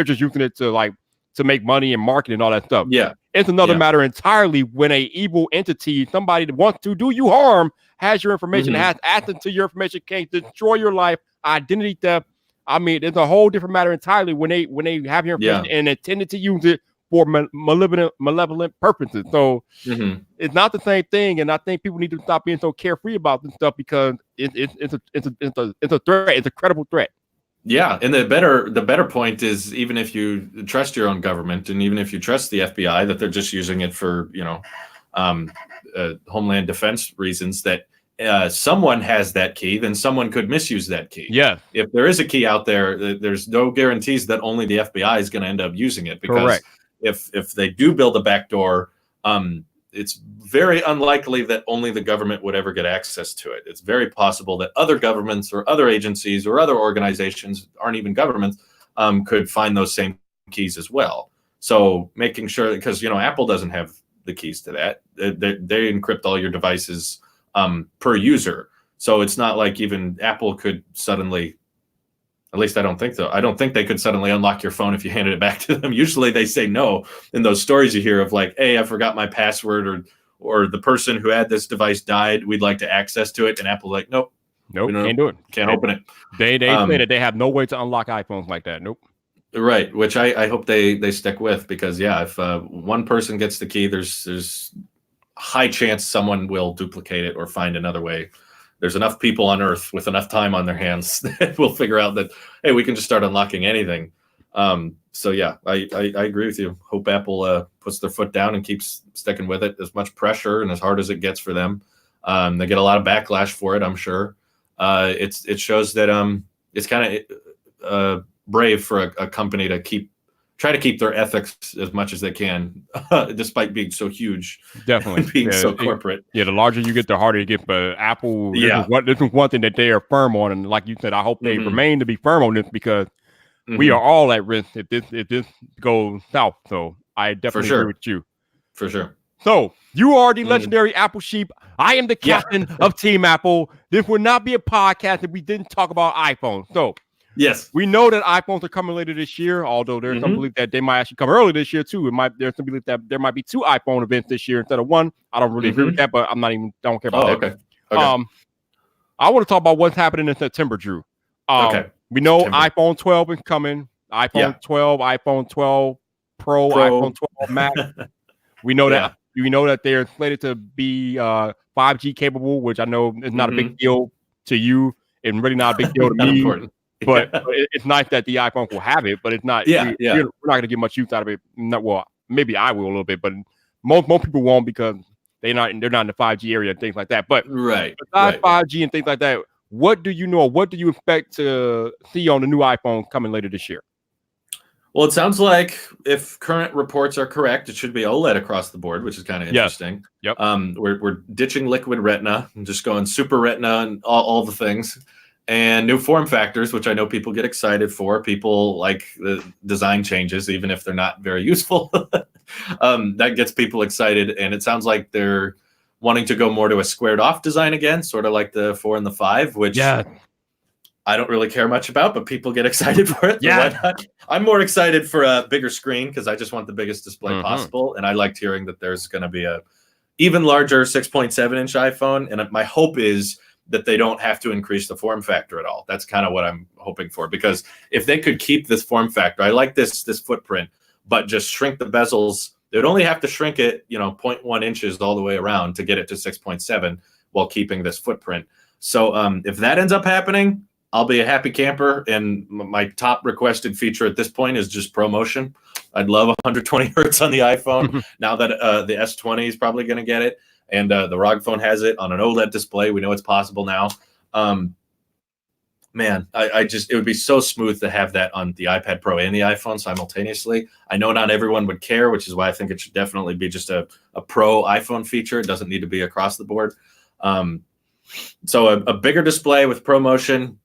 just using it to make money and market and all that stuff. Yeah. It's another matter entirely when a evil entity, somebody that wants to do you harm, has your information, has access to your information, can destroy your life, identity theft. I mean, it's a whole different matter entirely when they have your information and intended to use it for malevolent purposes. So it's not the same thing, and I think people need to stop being so carefree about this stuff because it's a threat. It's a credible threat. Yeah, and the better point is, even if you trust your own government, and even if you trust the FBI that they're just using it for homeland defense reasons, that someone has that key, then someone could misuse that key. Yeah, if there is a key out there, there's no guarantees that only the FBI is going to end up using it, because if they do build a backdoor, it's very unlikely that only the government would ever get access to it. It's very possible that other governments or other agencies or other organizations, aren't even governments, could find those same keys as well. So making sure, because Apple doesn't have the keys to that. They encrypt all your devices per user. So it's not like even Apple could suddenly, at least I don't think so. I don't think they could suddenly unlock your phone if you handed it back to them. Usually they say no in those stories you hear of hey, I forgot my password, or the person who had this device died. We'd like to access to it. And Apple's like, nope, can't do it. Can't open it. They say that they have no way to unlock iPhones like that. Nope. Right, which I hope they stick with, because if one person gets the key, there's high chance someone will duplicate it or find another way. There's enough people on Earth with enough time on their hands that will figure out that, hey, we can just start unlocking anything. So yeah, I agree with you. Hope Apple puts their foot down and keeps sticking with it, as much pressure and as hard as it gets for them. They get a lot of backlash for it, I'm sure. It shows that it's kind of brave for a company to try to keep their ethics as much as they can, despite being so huge. Definitely. And being so corporate. The larger you get, the harder you get. But Apple, this is one thing that they are firm on. And like you said, I hope they remain to be firm on this, because we are all at risk if this goes south. So I definitely agree with you. For sure. So you are the legendary Apple sheep. I am the captain of Team Apple. This would not be a podcast if we didn't talk about iPhone. So Yes. We know that iPhones are coming later this year, although there's some belief that they might actually come early this year too. There's some belief that there might be 2 iPhone events this year instead of 1. I don't really agree with that, but don't care about that. Okay. I want to talk about what's happening in September, Drew. We know iPhone 12 is coming. iPhone 12, iPhone 12 Pro, iPhone 12 Max. We know that they're slated to be 5G capable, which I know is not a big deal to you and really not a big deal to me. Important. But it's nice that the iPhone will have it, but it's not. We're not going to get much use out of it. Maybe I will a little bit, but most people won't because they're not in the 5G area and things like that. But besides 5G and things like that, what do you know? What do you expect to see on the new iPhone coming later this year? Well, it sounds like if current reports are correct, it should be OLED across the board, which is kind of interesting. Yep. We're ditching liquid retina and just going super retina and all the things. And new form factors, which I know people get excited for. People like the design changes, even if they're not very useful. That gets people excited. And it sounds like they're wanting to go more to a squared off design again, sort of like the 4 and the 5, which I don't really care much about, but people get excited for it. So why not? I'm more excited for a bigger screen because I just want the biggest display possible. And I liked hearing that there's going to be a even larger 6.7-inch iPhone. And my hope is that they don't have to increase the form factor at all. That's kind of what I'm hoping for, because if they could keep this form factor, I like this footprint, but just shrink the bezels. They'd only have to shrink it, 0.1 inches all the way around to get it to 6.7 while keeping this footprint. So if that ends up happening, I'll be a happy camper. And my top requested feature at this point is just ProMotion. I'd love 120 hertz on the iPhone now that the S20 is probably going to get it. And the ROG phone has it on an OLED display. We know it's possible now. Man, it would be so smooth to have that on the iPad Pro and the iPhone simultaneously. I know not everyone would care, which is why I think it should definitely be just a Pro iPhone feature. It doesn't need to be across the board. So a bigger display with ProMotion,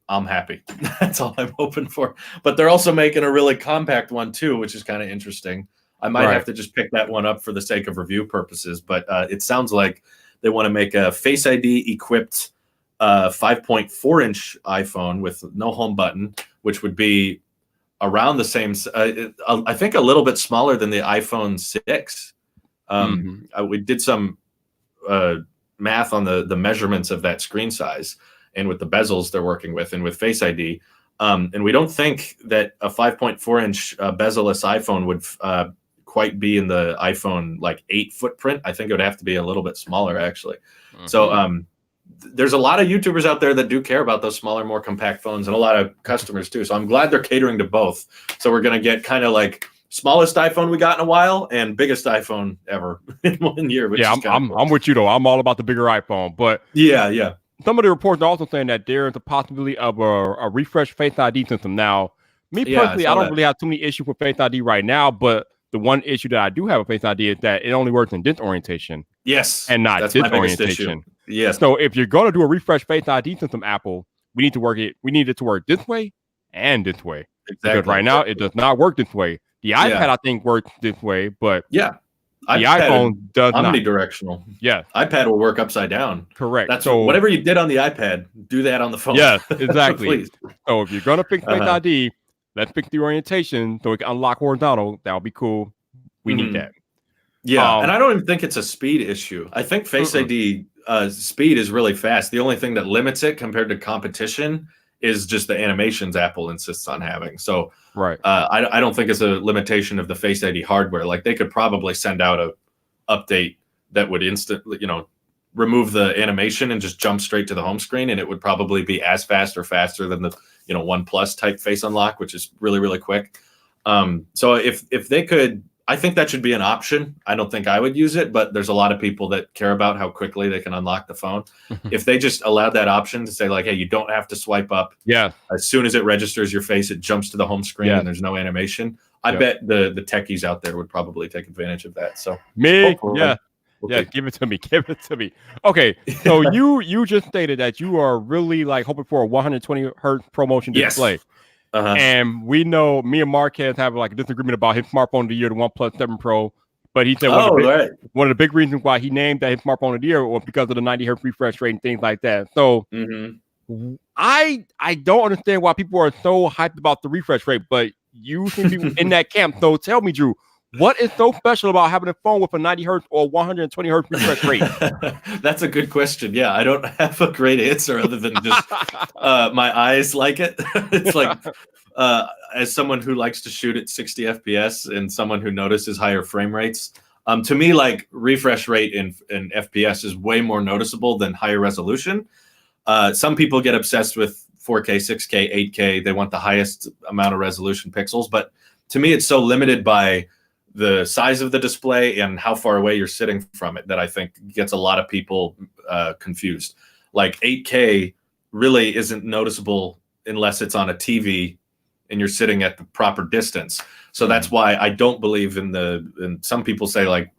I'm happy. That's all I'm hoping for. But they're also making a really compact one too, which is kind of interesting. I might have to just pick that one up for the sake of review purposes, but it sounds like they want to make a Face ID equipped 5.4-inch iPhone with no home button, which would be around the same, I think a little bit smaller than the iPhone 6. We did some math on the measurements of that screen size and with the bezels they're working with and with Face ID. And we don't think that a 5.4-inch bezel-less iPhone would quite be in the iPhone 8 footprint. I think it would have to be a little bit smaller actually. So there's a lot of YouTubers out there that do care about those smaller, more compact phones, and a lot of customers too. So I'm glad they're catering to both. So we're going to get kind of like smallest iPhone we got in a while and biggest iPhone ever in 1 year. Which is I'm with you though. I'm all about the bigger iPhone, but some of the reports are also saying that there is a possibility of a refreshed Face ID system. Now, me personally, I don't really have too many issues with Face ID right now, but the one issue that I do have with Face ID is that it only works in this orientation. Yes. And not this orientation. Yes. So if you're going to do a refresh Face ID system, Apple, we need it to work this way and this way. Exactly. Because right now it does not work this way. The iPad, I think, works this way, but the iPhone does not. Omnidirectional. Yeah. iPad will work upside down. Correct. That's whatever you did on the iPad, do that on the phone. Yes, exactly. Please. So if you're going to fix Face ID, let's fix the orientation so we can unlock horizontal. That would be cool. We need that. Yeah, and I don't even think it's a speed issue. I think Face ID speed is really fast. The only thing that limits it compared to competition is just the animations Apple insists on having. So I don't think it's a limitation of the Face ID hardware. Like they could probably send out a update that would instantly, remove the animation and just jump straight to the home screen, and it would probably be as fast or faster than the OnePlus type face unlock, which is really, really quick. So if they could, I think that should be an option. I don't think I would use it, but there's a lot of people that care about how quickly they can unlock the phone. If they just allowed that option to say like, hey, you don't have to swipe up. Yeah. As soon as it registers your face, it jumps to the home screen and there's no animation. I bet the techies out there would probably take advantage of that. So give it to me. Okay, so you just stated that you are really hoping for a 120 hertz ProMotion display. And we know me and Marquez have a disagreement about his smartphone of the year, the OnePlus 7 Pro. But he said one of the big reasons why he named that his smartphone of the year was because of the 90 hertz refresh rate and things like that. So I don't understand why people are so hyped about the refresh rate, but you seem to be in that camp. So tell me, Drew, what is so special about having a phone with a 90 hertz or 120 hertz refresh rate? That's a good question. Yeah, I don't have a great answer other than just my eyes like it. It's like as someone who likes to shoot at 60 FPS and someone who notices higher frame rates, to me, like refresh rate in FPS is way more noticeable than higher resolution. Some people get obsessed with 4K, 6K, 8K. They want the highest amount of resolution pixels, but to me, it's so limited by the size of the display and how far away you're sitting from it that I think gets a lot of people confused. Like 8K really isn't noticeable unless it's on a TV and you're sitting at the proper distance. So that's why I don't believe and some people say, like,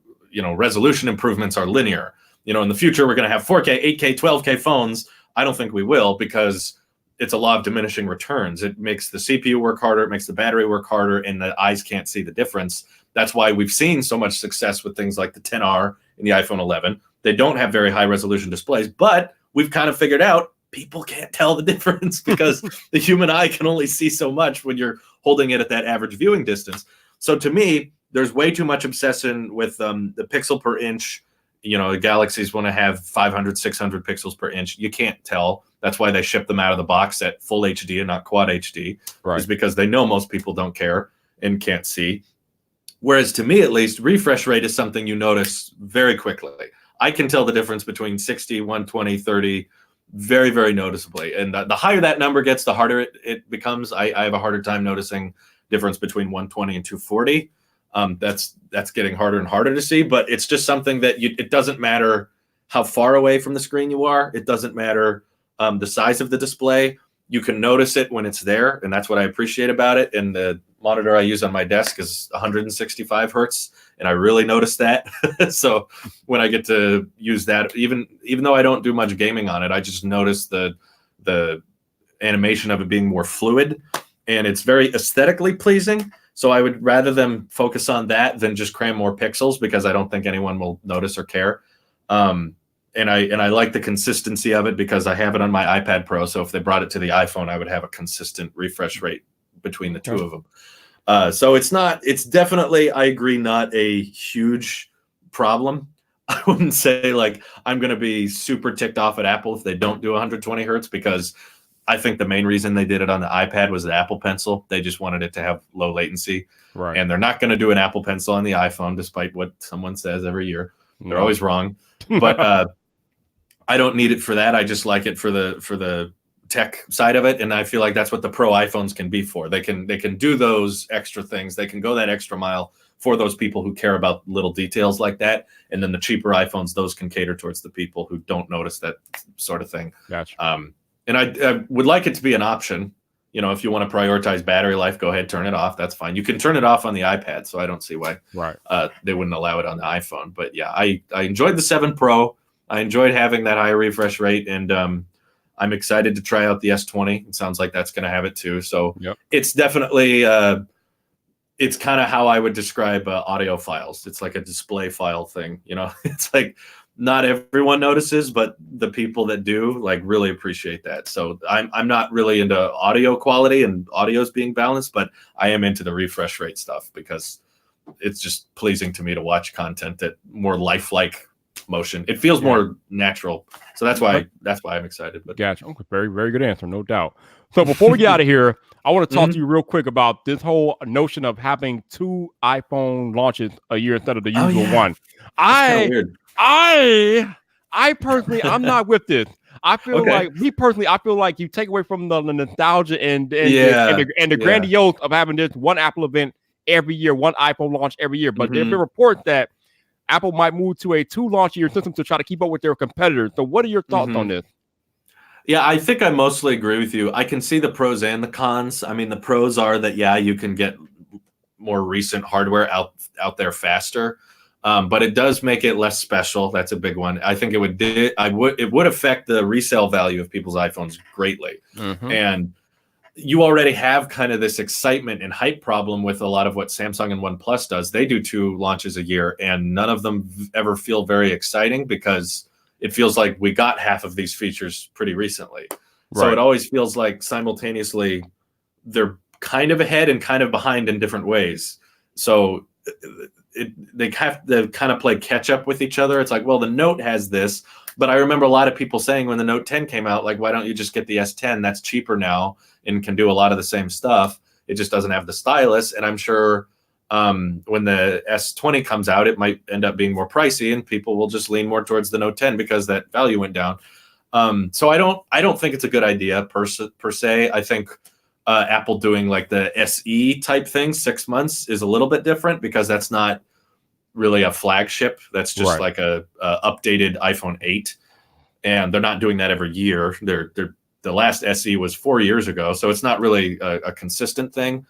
resolution improvements are linear. In the future, we're going to have 4K, 8K, 12K phones. I don't think we will, because it's a law of diminishing returns. It makes the CPU work harder, it makes the battery work harder, and the eyes can't see the difference. That's why we've seen so much success with things like the XR and the iPhone 11. They don't have very high resolution displays, but we've kind of figured out people can't tell the difference because the human eye can only see so much when you're holding it at that average viewing distance. So to me, there's way too much obsession with the pixel per inch. The Galaxies want to have 500, 600 pixels per inch. You can't tell. That's why they ship them out of the box at full HD and not quad HD, is because they know most people don't care and can't see. Whereas to me, at least, refresh rate is something you notice very quickly. I can tell the difference between 60, 120, 30 very, very noticeably. And the higher that number gets, the harder it becomes. I have a harder time noticing difference between 120 and 240. That's getting harder and harder to see, but it's just something that it doesn't matter how far away from the screen you are. It doesn't matter the size of the display. You can notice it when it's there, and that's what I appreciate about it. And the monitor I use on my desk is 165 hertz, and I really notice that. So when I get to use that, even though I don't do much gaming on it, I just notice the animation of it being more fluid, and it's very aesthetically pleasing. So I would rather them focus on that than just cram more pixels, because I don't think anyone will notice or care. And I like the consistency of it because I have it on my iPad Pro. So if they brought it to the iPhone, I would have a consistent refresh rate between the two of them. So it's definitely, I agree, not a huge problem. I wouldn't say like I'm going to be super ticked off at Apple if they don't do 120 hertz, because I think the main reason they did it on the iPad was the Apple Pencil. They just wanted it to have low latency. Right. And they're not going to do an Apple Pencil on the iPhone, despite what someone says every year. They're always wrong. But I don't need it for that. I just like it for the tech side of it, and I feel like that's what the Pro iPhones can be for. They can do those extra things. They can go that extra mile for those people who care about little details like that. And then the cheaper iPhones, those can cater towards the people who don't notice that sort of thing. Gotcha. And I would like it to be an option. If you want to prioritize battery life, go ahead, turn it off. That's fine. You can turn it off on the iPad, so I don't see why they wouldn't allow it on the iPhone. But yeah, I enjoyed the 7 Pro. I enjoyed having that higher refresh rate, and I'm excited to try out the S20. It sounds like that's going to have it too. So It's definitely it's kind of how I would describe audio files. It's like a display file thing. It's like not everyone notices, but the people that do like really appreciate that. So I'm not really into audio quality and audios being balanced, but I am into the refresh rate stuff because it's just pleasing to me to watch content that more lifelike motion. It feels more natural, so that's why I'm excited. But gotcha. Okay, very, very good answer, no doubt. So before we get out of here, I want to talk to you real quick about this whole notion of having 2 iPhone launches a year instead of the usual one. I personally, I'm not with this. I feel like I feel like you take away from the nostalgia and the grandiose of having this one Apple event every year, one iPhone launch every year. But there have been reports that Apple might move to a 2 launch year system to try to keep up with their competitors. So what are your thoughts on this? Yeah, I think I mostly agree with you. I can see the pros and the cons. I mean, the pros are that, you can get more recent hardware out there faster. But it does make it less special. That's a big one. I think it would affect the resale value of people's iPhones greatly. And you already have kind of this excitement and hype problem with a lot of what Samsung and OnePlus does. They do 2 launches a year, and none of them ever feel very exciting because it feels like we got half of these features pretty recently. So it always feels like simultaneously they're kind of ahead and kind of behind in different ways. So they have to kind of play catch up with each other. It's like, well, the Note has this, but I remember a lot of people saying when the Note 10 came out, like, why don't you just get the S10? That's cheaper now and can do a lot of the same stuff. It just doesn't have the stylus. And I'm sure when the S20 comes out, it might end up being more pricey, and people will just lean more towards the Note 10 because that value went down. So I don't think it's a good idea per se. I think Apple doing like the SE type thing 6 months is a little bit different because that's not really a flagship. That's just like a updated iPhone 8, and they're not doing that every year. The last SE was 4 years ago, so it's not really a consistent thing.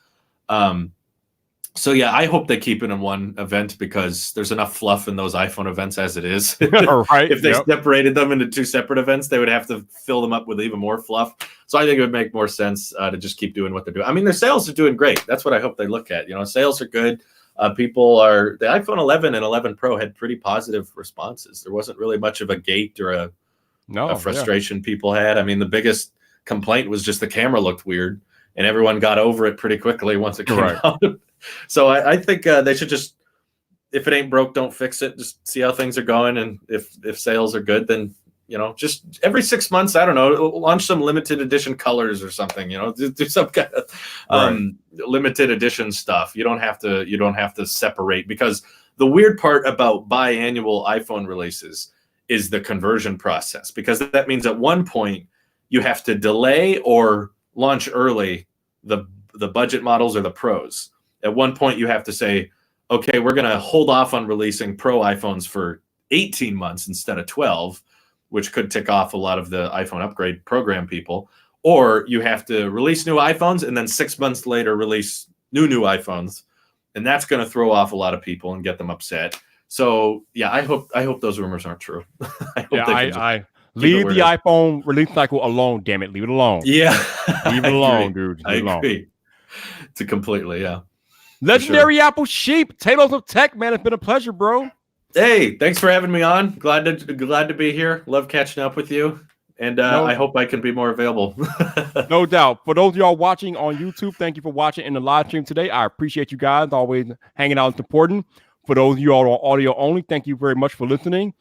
So yeah, I hope they keep it in one event because there's enough fluff in those iPhone events as it is. If they separated them into two separate events, they would have to fill them up with even more fluff. So I think it would make more sense to just keep doing what they're doing. I mean, their sales are doing great. That's what I hope they look at. Sales are good. The iPhone 11 and 11 Pro had pretty positive responses. There wasn't really much of a gate or a frustration people had. I mean, the biggest complaint was just the camera looked weird, and everyone got over it pretty quickly once it came out. So I think they should just, if it ain't broke, don't fix it. Just see how things are going, and if sales are good, then just every 6 months, I don't know, launch some limited edition colors or something. Do some kind of limited edition stuff. You don't have to separate, because the weird part about biannual iPhone releases is the conversion process, because that means at one point you have to delay or launch early the budget models or the Pros. At one point, you have to say, okay, we're going to hold off on releasing Pro iPhones for 18 months instead of 12, which could tick off a lot of the iPhone upgrade program people. Or you have to release new iPhones and then 6 months later release new iPhones. And that's going to throw off a lot of people and get them upset. So, yeah, I hope those rumors aren't true. I leave the iPhone release cycle alone, damn it. Leave it alone. Yeah. Leave it alone, dude. I agree. To completely, yeah. Legendary Apple Sheep, Tailosive Tech, man, it's been a pleasure, bro. Hey, thanks for having me on. Glad to be here. Love catching up with you, and I hope I can be more available. No doubt. For those of y'all watching on YouTube, thank you for watching in the live stream today. I appreciate you guys always hanging out and supporting. For those of you all on audio only, thank you very much for listening.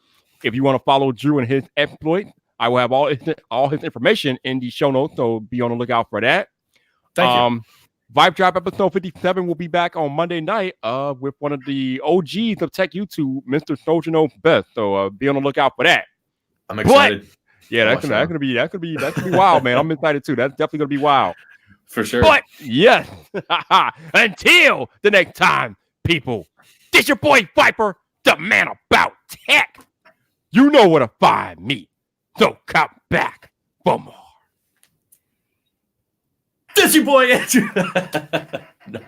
If you want to follow Drew and his exploit, I will have all his information in the show notes, so be on the lookout for that. Thank you. VypDrive episode 57 will be back on Monday night with one of the OGs of Tech YouTube, Mr. Soldier Knows Best. So be on the lookout for that. I'm excited. Yeah, that's gonna be wild, man. I'm excited too. That's definitely gonna be wild. For sure. But yes, until the next time, people, this your boy Viper, the man about tech. You know where to find me. So come back for more. This your boy Andrew. No,